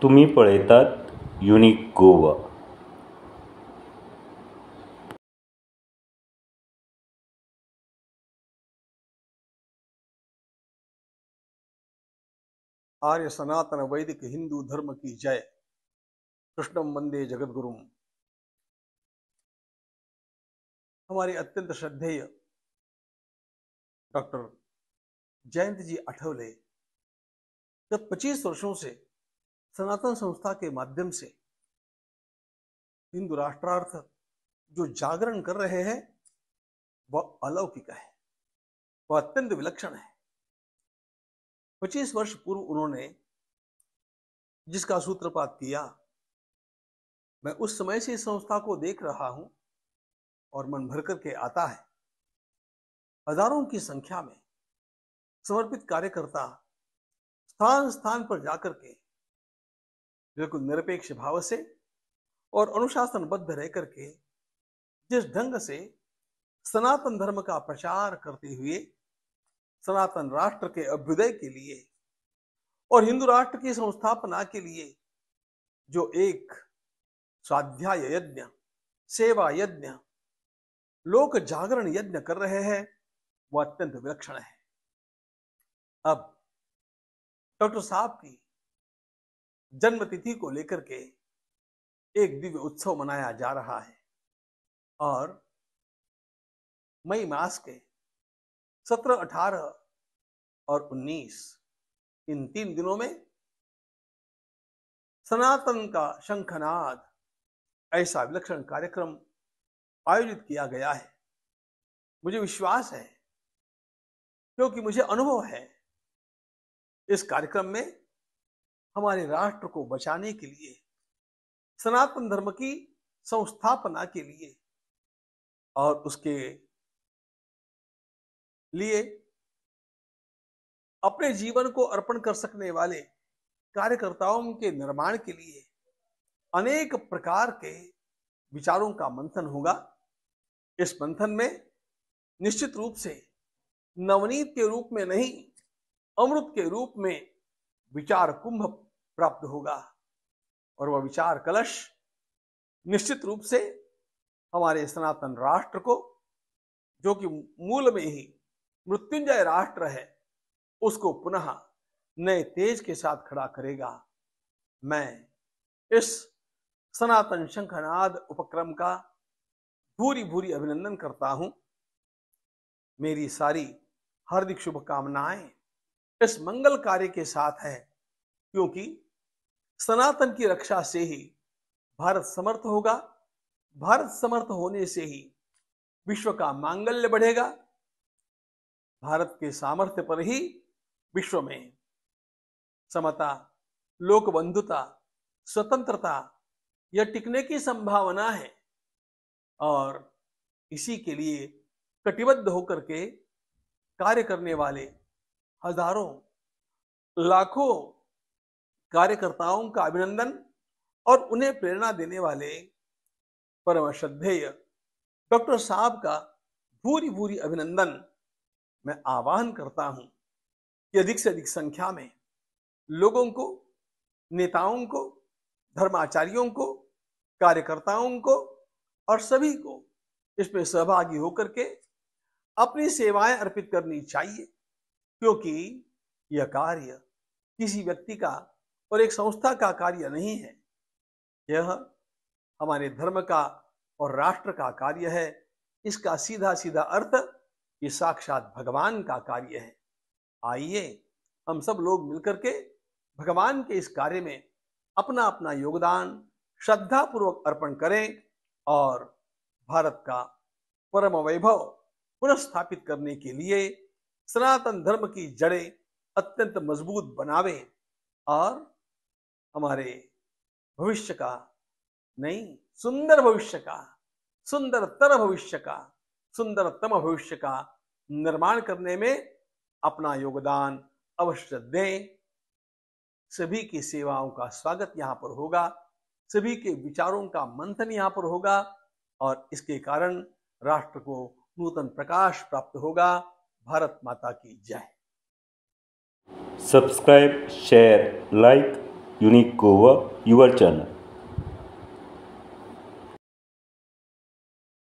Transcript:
तुम्ही पळयतात युनिक गोवा. आर्य सनातन वैदिक हिंदू धर्म की जय. कृष्णम वंदे जगद्गुरुम. हमारे अत्यंत श्रद्धेय डॉक्टर जयंत जी आठवले गत 25 वर्षों से सनातन संस्था के माध्यम से हिंदू राष्ट्रार्थ जो जागरण कर रहे हैं वह अलौकिक है, वह अत्यंत विलक्षण है. 25 वर्ष पूर्व उन्होंने जिसका सूत्रपात किया, मैं उस समय से इस संस्था को देख रहा हूं और मन भर करके आता है. हजारों की संख्या में समर्पित कार्यकर्ता स्थान स्थान पर जाकर के बिल्कुल निरपेक्ष भाव से और अनुशासनबद्ध रह करके जिस ढंग से सनातन धर्म का प्रचार करते हुए सनातन राष्ट्र के अभ्युदय के लिए और हिंदू राष्ट्र की संस्थापना के लिए जो एक स्वाध्याय यज्ञ, सेवा यज्ञ, लोक जागरण यज्ञ कर रहे हैं वह अत्यंत विलक्षण है. अब डॉक्टर साहब की जन्मतिथि को लेकर के एक दिव्य उत्सव मनाया जा रहा है और मई मास के 17, 18 और 19 इन 3 दिनों में सनातन का शंखनाद ऐसा विलक्षण कार्यक्रम आयोजित किया गया है. मुझे विश्वास है, क्योंकि मुझे अनुभव है, इस कार्यक्रम में हमारे राष्ट्र को बचाने के लिए, सनातन धर्म की संस्थापना के लिए और उसके लिए अपने जीवन को अर्पण कर सकने वाले कार्यकर्ताओं के निर्माण के लिए अनेक प्रकार के विचारों का मंथन होगा. इस मंथन में निश्चित रूप से नवनीत के रूप में नहीं, अमृत के रूप में विचार कुंभ प्राप्त होगा और वह विचार कलश निश्चित रूप से हमारे सनातन राष्ट्र को, जो कि मूल में ही मृत्युंजय राष्ट्र है, उसको पुनः नए तेज के साथ खड़ा करेगा. मैं इस सनातन शंखनाद उपक्रम का भूरी भूरी अभिनंदन करता हूं. मेरी सारी हार्दिक शुभकामनाएं इस मंगल कार्य के साथ है, क्योंकि सनातन की रक्षा से ही भारत समर्थ होगा. भारत समर्थ होने से ही विश्व का मांगल्य बढ़ेगा. भारत के सामर्थ्य पर ही विश्व में समता, लोकबंधुता, स्वतंत्रता यह टिकने की संभावना है और इसी के लिए कटिबद्ध होकर के कार्य करने वाले हजारों, लाखों कार्यकर्ताओं का अभिनंदन और उन्हें प्रेरणा देने वाले परम श्रद्धेय डॉक्टर साहब का भूरी भूरी अभिनंदन मैं आह्वान करता हूं कि अधिक से अधिक संख्या में लोगों को, नेताओं को, धर्माचार्यों को, कार्यकर्ताओं को और सभी को इसमें सहभागी होकर के अपनी सेवाएं अर्पित करनी चाहिए, क्योंकि यह कार्य किसी व्यक्ति का और एक संस्था का कार्य नहीं है. यह हमारे धर्म का और राष्ट्र का कार्य है. इसका सीधा सीधा अर्थ ये साक्षात भगवान का कार्य है. आइए हम सब लोग मिलकर के भगवान के इस कार्य में अपना अपना योगदान श्रद्धा पूर्वक अर्पण करें और भारत का परम वैभव पुनः स्थापित करने के लिए सनातन धर्म की जड़ें अत्यंत मजबूत बनावे और हमारे भविष्य का नहीं, सुंदर भविष्य का, सुंदरतर भविष्य का, सुंदरतम भविष्य का निर्माण करने में अपना योगदान अवश्य दें. सभी की सेवाओं का स्वागत यहां पर होगा, सभी के विचारों का मंथन यहां पर होगा और इसके कारण राष्ट्र को नूतन प्रकाश प्राप्त होगा. भारत माता की जय. Subscribe, share, like Unique Goa, your channel.